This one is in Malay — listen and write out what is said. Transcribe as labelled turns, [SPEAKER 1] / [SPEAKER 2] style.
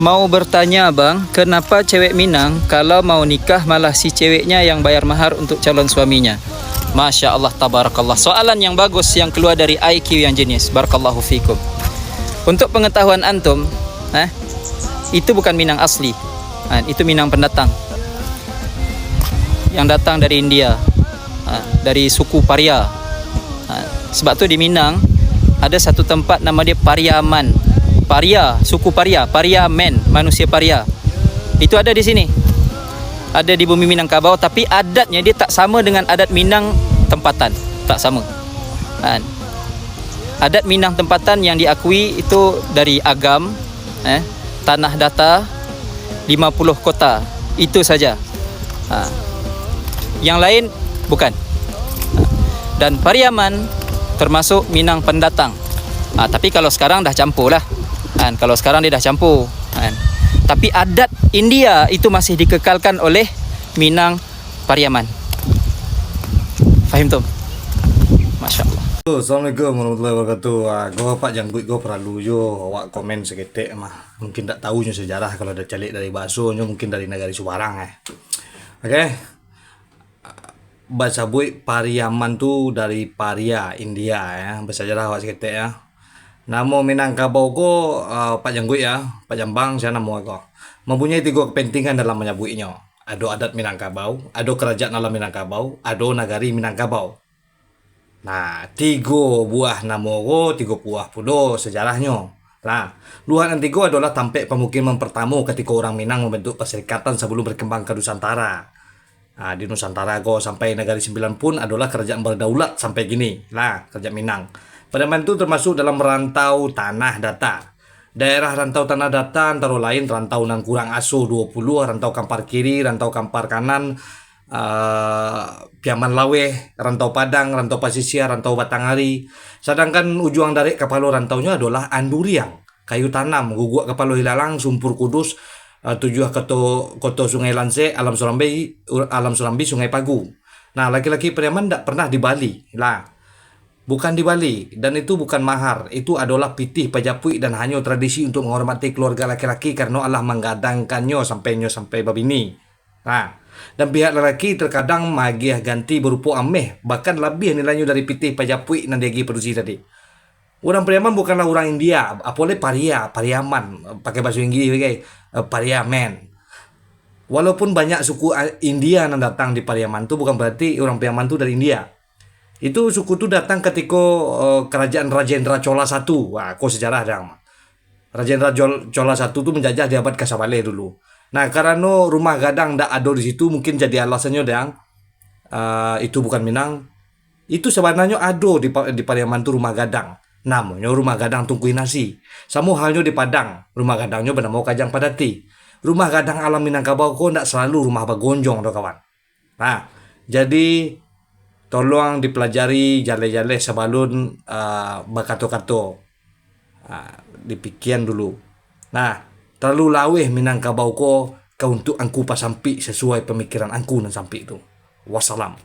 [SPEAKER 1] Mau bertanya abang, kenapa cewek Minang kalau mau nikah malah si ceweknya yang bayar mahar untuk calon suaminya? Masya Allah, tabarakallah. Soalan yang bagus yang keluar dari IQ yang jenius. Barakallahu fikum. Untuk pengetahuan antum, itu bukan Minang asli. Itu Minang pendatang. Yang datang dari India, dari suku Paria. Sebab tu di Minang ada satu tempat nama dia Pariaman. Paria, suku Paria, Pariaman, manusia Paria. Itu ada di sini. Ada di bumi Minangkabau, tapi adatnya dia tak sama dengan adat Minang tempatan, tak sama. Adat Minang tempatan yang diakui itu dari Agam, Tanah Data, 50 kota. Itu saja. Yang lain bukan. Dan Pariaman termasuk Minang pendatang. Tapi kalau sekarang dah campur lah. Kalau sekarang dia dah campur. Tapi adat India itu masih dikekalkan oleh Minang Pariaman. Fahim tu? Masya Allah.
[SPEAKER 2] Assalamualaikum warahmatullahi wabarakatuh. Gua Pak Janggut, gua perlu yo awak komen seketik mah. Mungkin tak tahu sejarah kalau ada calik dari bahasanya, mungkin dari negara Subarang. Oke. Bahasa bui Pariaman tu dari Paria, India ya. Bersejarah awak seketik ya. Nama Minangkabau ko Pak Janggut ya, Pak Jambang saya nama ko. Mempunyai 3 kepentingan dalam menyebutnya. Ada adat Minangkabau, ada kerajaan alam Minangkabau, ada nagari Minangkabau. Nah, 3 buah nama ko, 3 buah pudo sejarahnya. Nah, luar dan 3 adalah tampek pemukiman pertama ketika orang Minang membentuk perserikatan sebelum berkembang ke Nusantara. Nah, di Nusantara ko sampai negari 9 pun adalah kerajaan berdaulat sampai gini. Nah, kerajaan Minang. Pariaman itu termasuk dalam rantau tanah data. Daerah rantau tanah data antara lain rantau Nang Kurang Aso 20, rantau Kampar Kiri, rantau Kampar Kanan, Piaman Laweh, rantau Padang, rantau Pasisir, rantau Batanghari. Sedangkan ujung dari kepala rantaunya adalah Anduriang, Kayu Tanam, Guguk Kepala Hilalang, Sumpur Kudus, 7 kota Sungai Lanse, Alam Surambi, Sungai Pagu. Nah, laki-laki Pariaman tidak pernah di Bali. Lah. Bukan di Bali, dan itu bukan mahar. Itu adalah pitih pajapui dan hanya tradisi untuk menghormati keluarga laki-laki karena Allah menggadangkannya sampai babini. Nah, dan pihak lelaki terkadang magiah ganti berupa ameh, bahkan lebih nilainya dari pitih pajapui dan degi produksi tadi. Orang Pariaman bukanlah orang India, apalagi Pariaman, pakai bahasa Inggris, Pariaman. Walaupun banyak suku India yang datang di Pariaman itu bukan berarti orang Pariaman itu dari India. Itu suku itu datang ketika kerajaan Rajendra Chola I. Wah, kok sejarah dong. Rajendra Chola I itu menjajah di abad ke-11 dulu. Nah, karena rumah gadang ndak ada di situ, mungkin jadi alasannya dong. Itu bukan Minang. Itu sebenarnya ada di Pariaman itu rumah gadang. Namanya rumah gadang Tungkuin Nasi. Sama halnya di Padang, rumah gadangnya bernama Kajang Padati. Rumah gadang alam Minangkabau kok ndak selalu rumah bagonjong, kawan. Nah, jadi tolong dipelajari jale-jale sebelum bakato-kato. Dipikiran dulu. Nah, terlalu laweh Minangkabau ko untuk angku pasampi sesuai pemikiran angku dan sampi itu. Wassalam.